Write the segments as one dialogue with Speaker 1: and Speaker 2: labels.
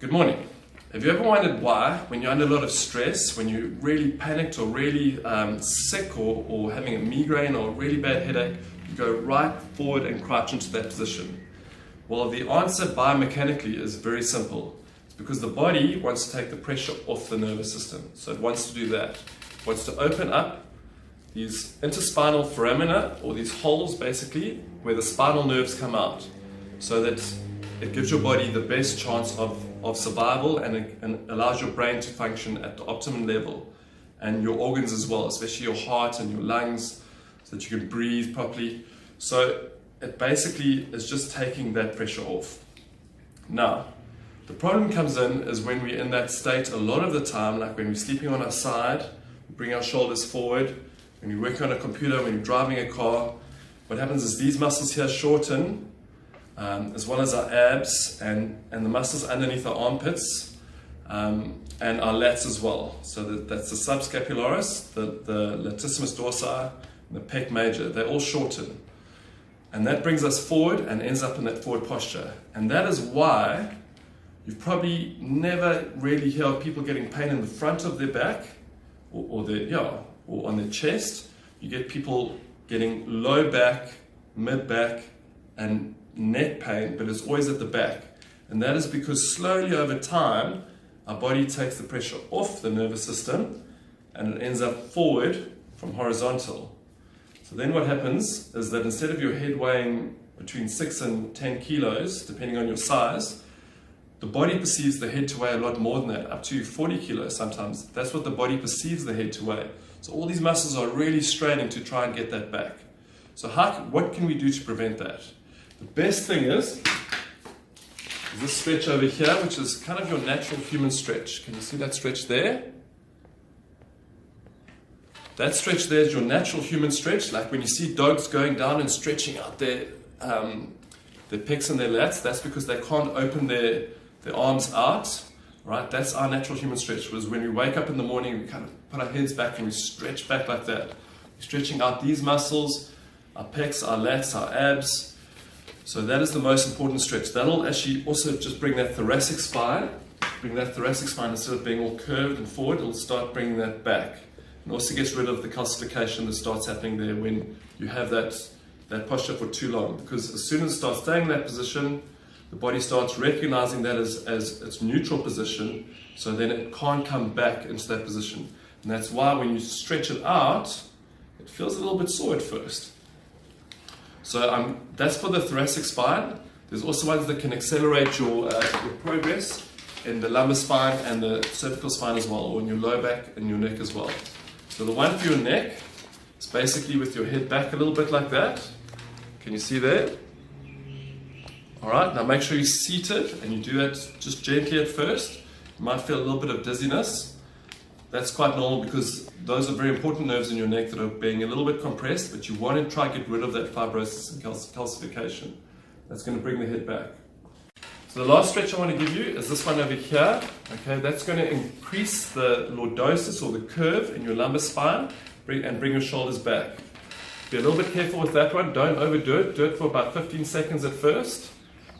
Speaker 1: Good morning. Have you ever wondered why, when you're under a lot of stress, when you're really panicked or really sick or having a migraine or a really bad headache, you go right forward and crouch into that position? Well, the answer biomechanically is very simple. It's because the body wants to take the pressure off the nervous system. So it wants to do that. It wants to open up these interspinal foramina, or these holes basically, where the spinal nerves come out, so that it gives your body the best chance of survival and allows your brain to function at the optimum level, and your organs as well, especially your heart and your lungs, so that you can breathe properly. So it basically is just taking that pressure off. Now, the problem comes in is when we're in that state a lot of the time, like when we're sleeping on our side, we bring our shoulders forward, when you're working on a computer, when you're driving a car, what happens is these muscles here shorten, as well as our abs and the muscles underneath our armpits, and our lats as well. So that's the subscapularis, the latissimus dorsi, and the pec major. They all shorten. And that brings us forward and ends up in that forward posture. And that is why you've probably never really heard people getting pain in the front of their back or on their chest. You get people getting low back, mid back, and neck pain, but it's always at the back. And that is because slowly over time, our body takes the pressure off the nervous system and it ends up forward from horizontal. So then what happens is that instead of your head weighing between 6 and 10 kilos, depending on your size, the body perceives the head to weigh a lot more than that, up to 40 kilos sometimes. That's what the body perceives the head to weigh. So all these muscles are really straining to try and get that back. So what can we do to prevent that? The best thing is this stretch over here, which is kind of your natural human stretch. Can you see that stretch there? That stretch there is your natural human stretch, like when you see dogs going down and stretching out their pecs and their lats. That's because they can't open their arms out, right? That's our natural human stretch. Was when we wake up in the morning, we kind of put our heads back and we stretch back like that. We're stretching out these muscles, our pecs, our lats, our abs. So that is the most important stretch. That'll actually also just bring that thoracic spine, instead of being all curved and forward, it'll start bringing that back. And also gets rid of the calcification that starts happening there when you have that posture for too long. Because as soon as it starts staying in that position, the body starts recognizing that as its neutral position, so then it can't come back into that position. And that's why when you stretch it out, it feels a little bit sore at first. So that's for the thoracic spine. There's also ones that can accelerate your progress in the lumbar spine and the cervical spine as well, or in your low back and your neck as well. So the one for your neck is basically with your head back a little bit like that. Can you see there? Alright, now make sure you're seated and you do that just gently at first. You might feel a little bit of dizziness. That's quite normal because those are very important nerves in your neck that are being a little bit compressed, but you want to try to get rid of that fibrosis and calcification. That's going to bring the head back. So the last stretch I want to give you is this one over here. Okay, that's going to increase the lordosis, or the curve in your lumbar spine, and bring your shoulders back. Be a little bit careful with that one. Don't overdo it. Do it for about 15 seconds at first.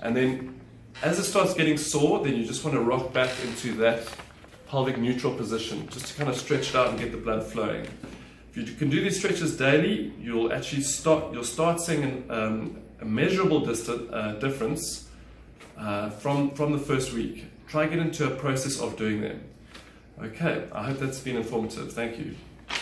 Speaker 1: And then as it starts getting sore, then you just want to rock back into that pelvic neutral position, just to kind of stretch it out and get the blood flowing. If you can do these stretches daily, you'll start seeing a measurable difference from the first week. Try and get into a process of doing them. Okay, I hope that's been informative. Thank you.